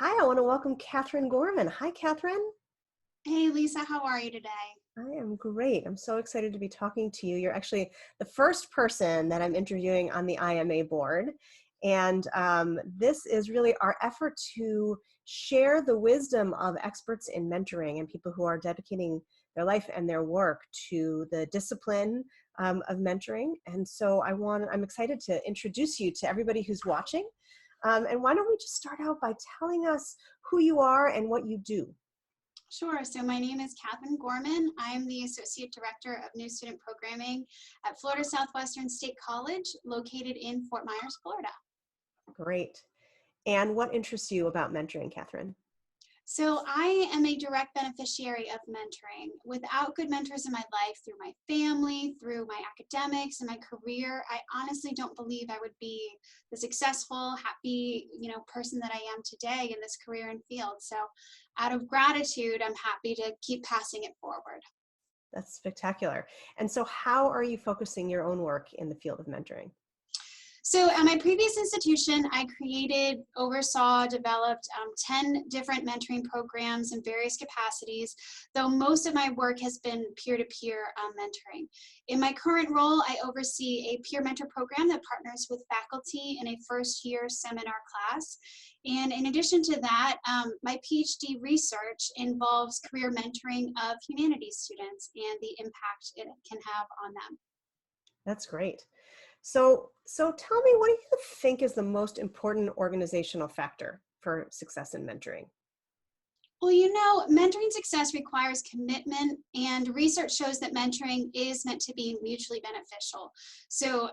Hi, I want to welcome Catherine Gorman. Hi, Catherine. Hey Lisa, how are you today? I am great. I'm so excited to be talking to you. You're actually the first person that I'm interviewing on the IMA board. And this is really our effort to share the wisdom of experts in mentoring and people who are dedicating their life and their work to the discipline of mentoring. And so I'm excited to introduce you to everybody who's watching. And why don't we just start out by telling us who you are and what you do? Sure. So my name is Catherine Gorman. I'm the Associate Director of New Student Programming at Florida Southwestern State College, located in Fort Myers, Florida. Great. And what interests you about mentoring, Catherine? So I am a direct beneficiary of mentoring. Without good mentors in my life, through my family, through my academics and my career, I honestly don't believe I would be the successful, happy, person that I am today in this career and field. So out of gratitude, I'm happy to keep passing it forward. That's spectacular. And so how are you focusing your own work in the field of mentoring? So at my previous institution, I oversaw, developed 10 different mentoring programs in various capacities, though most of my work has been peer-to-peer mentoring. In my current role, I oversee a peer mentor program that partners with faculty in a first-year seminar class. And in addition to that, my PhD research involves career mentoring of humanities students and the impact it can have on them. That's great. So tell me, what do you think is the most important organizational factor for success in mentoring? Well, mentoring success requires commitment, and research shows that mentoring is meant to be mutually beneficial. So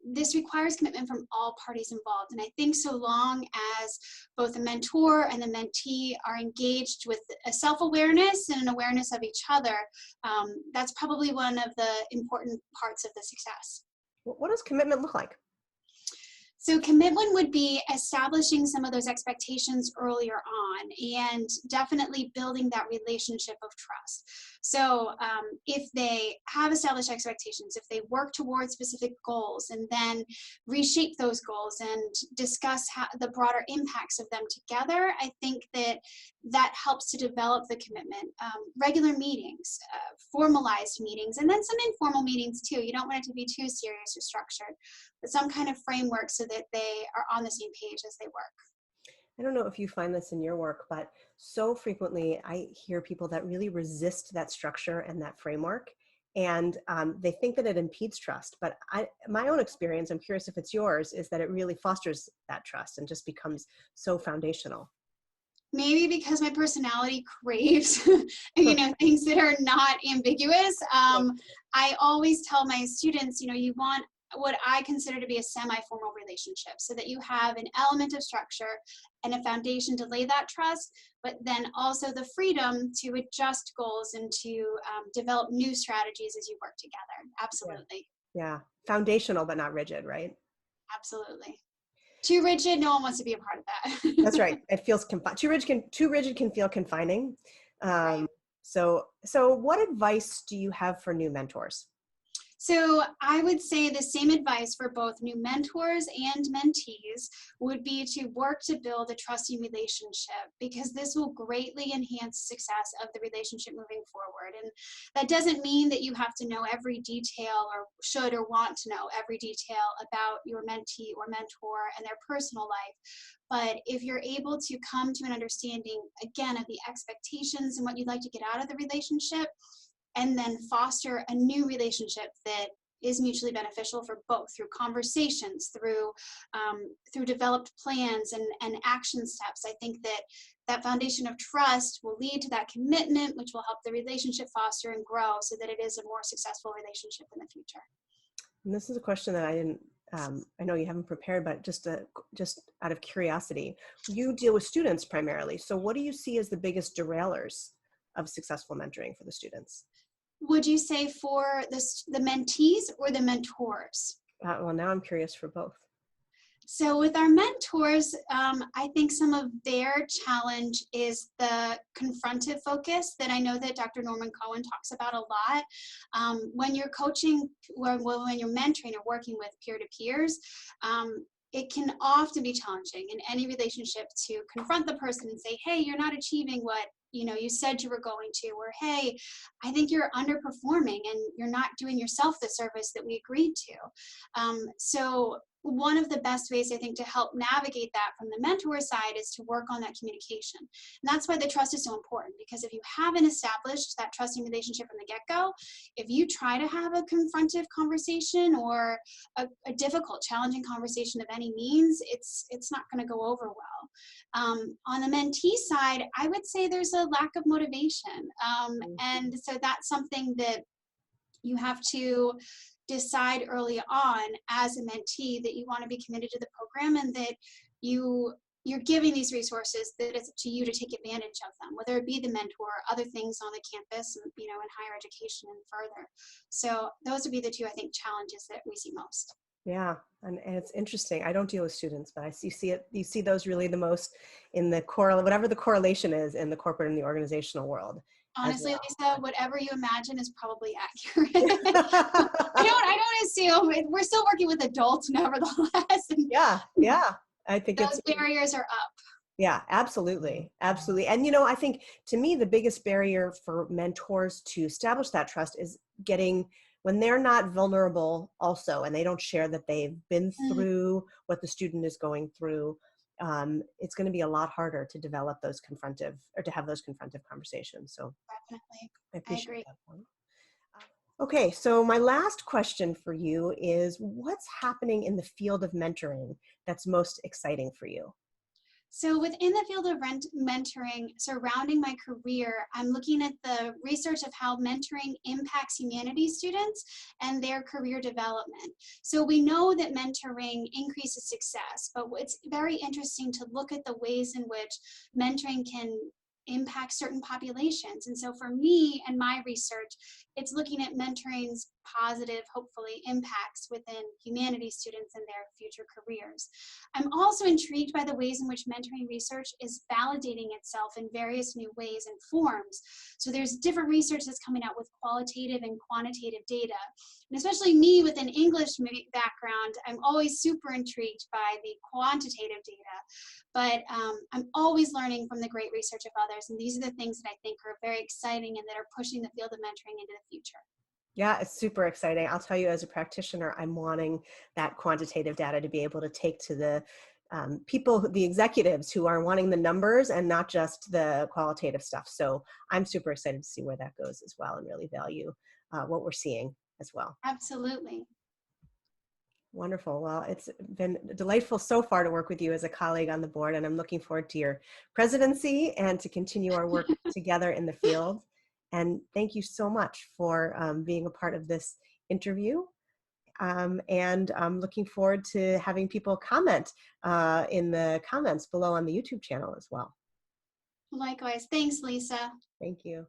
this requires commitment from all parties involved. And I think so long as both the mentor and the mentee are engaged with a self-awareness and an awareness of each other, that's probably one of the important parts of the success. What does commitment look like? So commitment would be establishing some of those expectations earlier on and definitely building that relationship of trust. So if they have established expectations, if they work towards specific goals and then reshape those goals and discuss the broader impacts of them together, I think that helps to develop the commitment. Regular meetings, formalized meetings, and then some informal meetings too. You don't want it to be too serious or structured, but some kind of framework so that they are on the same page as they work. I don't know if you find this in your work, but so frequently I hear people that really resist that structure and that framework. And they think that it impedes trust. But my own experience, I'm curious if it's yours, is that it really fosters that trust and just becomes so foundational. Maybe because my personality craves, things that are not ambiguous. I always tell my students, you want what I consider to be a semi-formal relationship, so that you have an element of structure and a foundation to lay that trust, but then also the freedom to adjust goals and to develop new strategies as you work together. Absolutely. Yeah. Foundational, but not rigid, right? Absolutely. Too rigid, no one wants to be a part of That's that. right. It feels too rigid can feel confining. Right. So what advice do you have for new mentors? So I would say the same advice for both new mentors and mentees would be to work to build a trusting relationship, because this will greatly enhance success of the relationship moving forward. And that doesn't mean that you have to know every detail or should or want to know every detail about your mentee or mentor and their personal life. But if you're able to come to an understanding, again, of the expectations and what you'd like to get out of the relationship, and then foster a new relationship that is mutually beneficial for both, through conversations, through developed plans and action steps. I think that foundation of trust will lead to that commitment, which will help the relationship foster and grow so that it is a more successful relationship in the future. And this is a question that I know you haven't prepared, but just out of curiosity, you deal with students primarily. So what do you see as the biggest derailers of successful mentoring for the students? Would you say for the mentees or the mentors? Well, now I'm curious for both. So with our mentors, I think some of their challenge is the confrontive focus that I know that Dr. Norman Cohen talks about a lot. When you're coaching, when you're mentoring or working with peer-to-peers, it can often be challenging in any relationship to confront the person and say, hey, you're not achieving what you said you were going to, or hey, I think you're underperforming and you're not doing yourself the service that we agreed to. So one of the best ways I think to help navigate that from the mentor side is to work on that communication. And that's why the trust is so important, because if you haven't established that trusting relationship from the get-go, if you try to have a confrontive conversation or a difficult, challenging conversation of any means, it's not going to go over well. On the mentee side, I would say there's a lack of motivation. And so that's something that you have to decide early on as a mentee, that you want to be committed to the program, and that you're giving these resources, that it's up to you to take advantage of them, whether it be the mentor or other things on the campus and in higher education and further. So those would be the two, I think, challenges that we see most. Yeah, and it's interesting. I don't deal with students, but you see those really the most in the whatever the correlation is in the corporate and the organizational world. Honestly, Well. Lisa, whatever you imagine is probably accurate. I don't assume. We're still working with adults, nevertheless. And Yeah. I think those barriers are up. Yeah, absolutely. Absolutely. And, I think to me, the biggest barrier for mentors to establish that trust is when they're not vulnerable also, and they don't share that they've been through what the student is going through. It's going to be a lot harder to develop those to have those confrontive conversations. So Definitely. I I appreciate agree. that point. Okay, so my last question for you is, what's happening in the field of mentoring that's most exciting for you? So within the field of mentoring surrounding my career, I'm looking at the research of how mentoring impacts humanities students and their career development. So we know that mentoring increases success, but it's very interesting to look at the ways in which mentoring can impact certain populations. And so for me and my research, it's looking at mentoring's positive, hopefully, impacts within humanities students and their future careers. I'm also intrigued by the ways in which mentoring research is validating itself in various new ways and forms. So there's different research that's coming out with qualitative and quantitative data. And especially me with an English background, I'm always super intrigued by the quantitative data. But I'm always learning from the great research of others. And these are the things that I think are very exciting and that are pushing the field of mentoring into the future. Yeah, it's super exciting. I'll tell you, as a practitioner, I'm wanting that quantitative data to be able to take to the the executives who are wanting the numbers and not just the qualitative stuff. So I'm super excited to see where that goes as well, and really value what we're seeing as well. Absolutely. Wonderful. Well, it's been delightful so far to work with you as a colleague on the board, and I'm looking forward to your presidency and to continue our work together in the field. And thank you so much for being a part of this interview. And I'm looking forward to having people comment in the comments below on the YouTube channel as well. Likewise. Thanks, Lisa. Thank you.